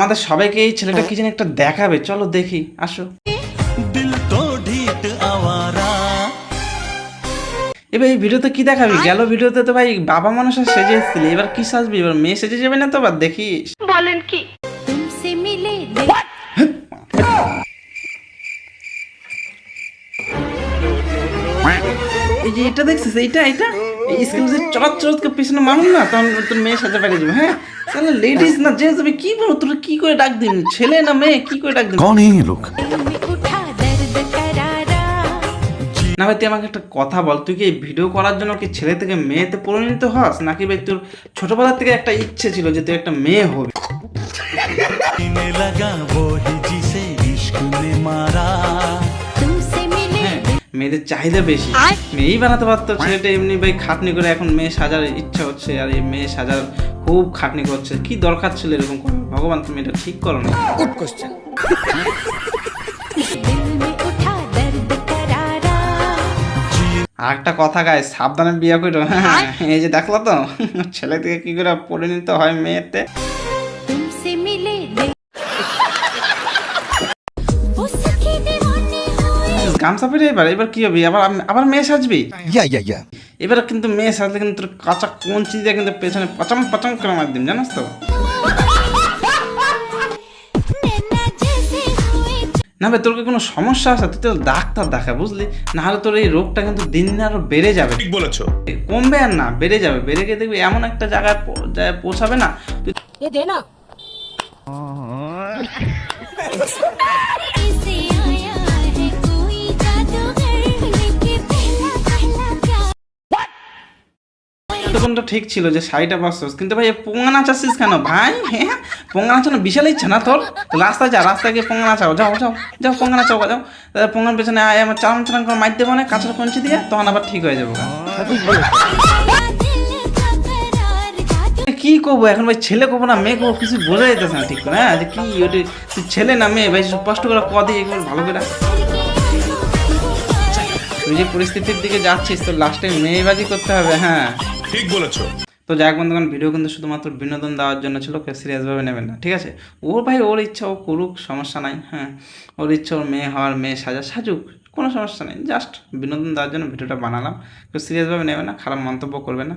আমাদের সবাইকে এই ছেলেটা কি যেন একটা দেখাবে, চলো দেখি, আসো। এবার এই ভিডিওতে কি দেখাবি? গেল ভিডিওতে তো ভাই বাবা মানুষ আর সেজে এসেছিলি, এবার কি সাজবি? এবার মেয়ে সেজে যাবে না তো? আবার দেখিস, বলেন কি? এই যে এটা দেখছিস, এইটা এই স্ক্রিন যে চড়াত চড়াতকে পিছনে মারুন না, তখন তোর মেয়ে সাজা পেরে যাবে। হ্যাঁ, তাহলে লেডিস না যে তুমি কি বলো, তোর কি করে ডাক দিন? ছেলে না মেয়ে, কি করে ডাক দিন? कौन है ये लोग? না ভাই, তুই আমাকে একটা কথা বল, তুই কি এই ভিডিও করার জন্য কি ছেলে থেকে মেয়েতে পরিণত হস, নাকি ভাই তোর ছোটবেলার থেকে একটা ইচ্ছে ছিল যে তুই একটা মেয়ে হবি? হ্যাঁ, মেয়েদের চাহিদা বেশি, মেয়েই বানাতে পারতো। ছেলেটা এমনি ভাই খাটনি করে এখন মেয়ে সাজার ইচ্ছা হচ্ছে, আর এই মেয়ে সাজার খুব খাটনি করছে। কি দরকার ছিল এরকম করার? ভগবান, তুমি এটা ঠিক করো না। আর একটা কথা গাই, সাবধানে বিয়ে করো। হ্যাঁ, এই যে দেখলো তো ছেলে থেকে কি করে পরিণত হয় মেয়েতে। গামছা পরে এবার কি হবে? আবার মেয়ে সাজবি? या এবার কিন্তু মেয়ে সাজলে কিন্তু তোর কাঁচা কঞ্চি দিয়ে কিন্তু পেছনে পচাম পচাম করে মার দিন, জানাস তো? না ভাই, তোর কি কোনো সমস্যা আছে? তুই তো ডাক্তার দেখা, বুঝলি? না হলে তোর এই রোগটা কিন্তু দিন দিন আরো বেড়ে যাবে। ঠিক বলেছো। কমবে আর না, বেড়ে যাবে। বেড়ে গিয়ে দেখবি এমন একটা জায়গায় পৌঁছাবে না তুই। তখন তো ঠিক ছিল যে শাড়িটা পরছিস, কিন্তু ভাই পোঙা নাচাচ্ছিস কেন ভাই? হ্যাঁ, পোঙা নাচানো বিশাল ইচ্ছা না তোর? তো রাস্তায় যা, রাস্তায় গিয়ে পোঙা নাচাও, যাও যাও যাও, পোঙা নাচাও যাও। তাহলে পোঙার পেছনে আয়, আমার চালান চালান করে মার দেবো না কাঁচার কঞ্চি দিয়ে, তখন আবার ঠিক হয়ে যাবো। কি করবো এখন ভাই? ছেলে করবো না মেয়ে করবো, কিছু বোঝা যেতেছে না ঠিক করে। হ্যাঁ, যে কি ওটি তুই ছেলে না মেয়ে ভাই, স্পষ্ট করে দিয়ে একবার ভালো করে। তুই যে পরিস্থিতির দিকে যাচ্ছিস, তো লাস্টে মেয়েবাজি করতে হবে। হ্যাঁ, ঠিক বলেছো। তো যাক বন্ধুগণ, ভিডিও কিন্তু শুধুমাত্র বিনোদন দেওয়ার জন্য ছিল, কেউ সিরিয়াসভাবে নেবেন না, ঠিক আছে? ওর ভাই ওর ইচ্ছা, ও করুক, সমস্যা নাই। হ্যাঁ, ওর ইচ্ছা, ওর মেয়ে হওয়ার, মেয়ে সাজুক, কোনো সমস্যা নেই। জাস্ট বিনোদন দেওয়ার জন্য ভিডিওটা বানালাম, কেউ সিরিয়াসভাবে নেবে না, খারাপ মন্তব্য করবে না।